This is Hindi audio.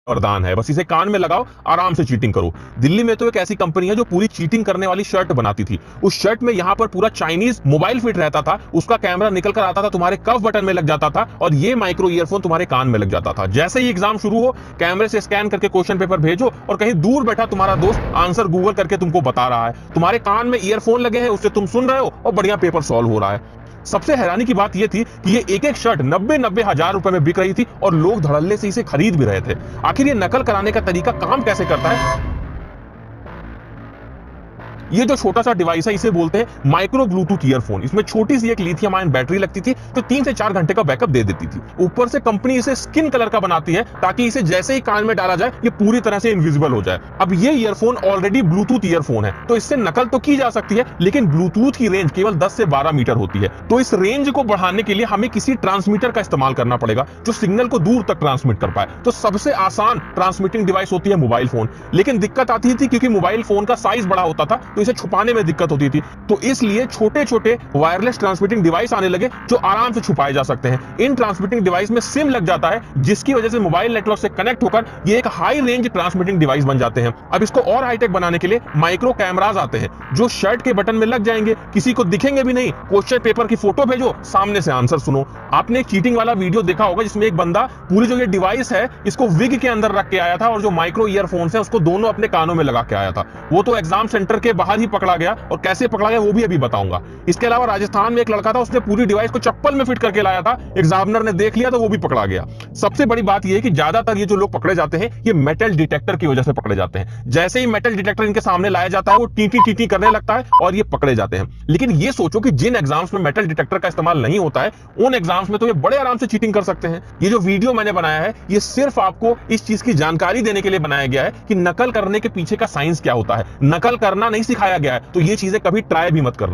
वरदान है, बस इसे कान में लगाओ, आराम से चीटिंग करो। दिल्ली में तो एक ऐसी कंपनी है जो पूरी चीटिंग करने वाली शर्ट बनाती थी। उस शर्ट में यहाँ पर पूरा चाइनीज मोबाइल फिट रहता था, उसका कैमरा निकल कर आता था, तुम्हारे कफ बटन में लग जाता था और ये माइक्रो ईयरफोन तुम्हारे कान में लग जाता था। जैसे ही एग्जाम शुरू हो, कैमरे से स्कैन करके क्वेश्चन पेपर भेजो और कहीं दूर बैठा तुम्हारा दोस्त आंसर गूगल करके तुमको बता रहा है। तुम्हारे कान में ईयरफोन लगे हैं, उससे तुम सुन रहे हो और बढ़िया पेपर सॉल्व हो रहा है। सबसे हैरानी की बात यह थी कि ये एक एक शर्ट 90-90 हजार रुपए में बिक रही थी और लोग धड़ल्ले से इसे खरीद भी रहे थे। आखिर ये नकल कराने का तरीका काम कैसे करता है? ये जो छोटा सा डिवाइस है इसे बोलते हैं माइक्रो ब्लूटूथ ईयरफोन। इसमें छोटी सी एक लिथियम आयन बैटरी लगती थी जो 3 से 4 घंटे का बैकअप दे देती थी। ऊपर से कंपनी इसे स्किन कलर का बनाती है ताकि इसे जैसे ही कान में डाला जाए ये पूरी तरह से इनविजिबल हो जाए। अब ये ईयरफोन ऑलरेडी ब्लूटूथ ईयरफोन है तो इससे नकल तो की जा सकती है, लेकिन ब्लूटूथ की रेंज केवल 10 से 12 मीटर होती है। तो इस रेंज को बढ़ाने के लिए हमें किसी ट्रांसमीटर का इस्तेमाल करना पड़ेगा जो सिग्नल को दूर तक ट्रांसमिट कर पाए। तो सबसे आसान ट्रांसमिटिंग डिवाइस होती है मोबाइल फोन, लेकिन दिक्कत आती थी क्योंकि मोबाइल फोन का साइज बड़ा होता था तो इसे छुपाने में दिक्कत होती थी। तो इसलिए छोटे छोटे वायरलेस ट्रांसमिटिंग डिवाइस आने लगे जो आराम से छुपाए जा सकते हैं। इन ट्रांसमिटिंग डिवाइस में सिम लग जाता है जिसकी वजह से मोबाइल नेटवर्क से कनेक्ट होकर ये एक हाई रेंज ट्रांसमिटिंग डिवाइस बन जाते हैं। अब इसको और हाईटेक बनाने के लिए माइक्रो कैमरास आते हैं जो शर्ट के बटन में लग जाएंगे, किसी को दिखेंगे भी नहीं। क्वेश्चन पेपर की फोटो भेजो, सामने से आंसर सुनो। आपने एक चीटिंग वाला वीडियो देखा होगा जिसमें एक बंदा पूरी जो ये डिवाइस है इसको विग के अंदर रख के आया था और जो माइक्रो ईयरफोन्स है उसको दोनों अपने कानों में लगा के आया था। वो तो एग्जाम सेंटर के बाहर ही पकड़ा गया और कैसे पकड़ा गया वो भी अभी बताऊंगा। इसके अलावा राजस्थान में एक लड़का था, उसने पूरी डिवाइस को चप्पल में फिट करके लाया था, एग्जामिनर ने देख लिया तो वो भी पकड़ा गया। सबसे बड़ी बात यह है कि ज्यादातर ये जो लोग पकड़े जाते हैं ये मेटल डिटेक्टर की वजह से पकड़े जाते हैं। जैसे ही मेटल डिटेक्टर इनके सामने लाया जाता है वो टीटी टीटी करने लगता है और ये पकड़े जाते हैं। लेकिन ये सोचो कि जिन एग्जाम्स में मेटल डिटेक्टर का इस्तेमाल नहीं होता है उन एग्जाम्स में तो ये बड़े आराम से चीटिंग कर सकते हैं। ये जो वीडियो मैंने बनाया है ये सिर्फ आपको इस चीज की जानकारी देने के लिए बनाया गया है कि नकल करने के पीछे का साइंस क्या होता है। नकल करना नहीं सिखाया गया है, तो ये चीजें कभी ट्राई भी मत करना।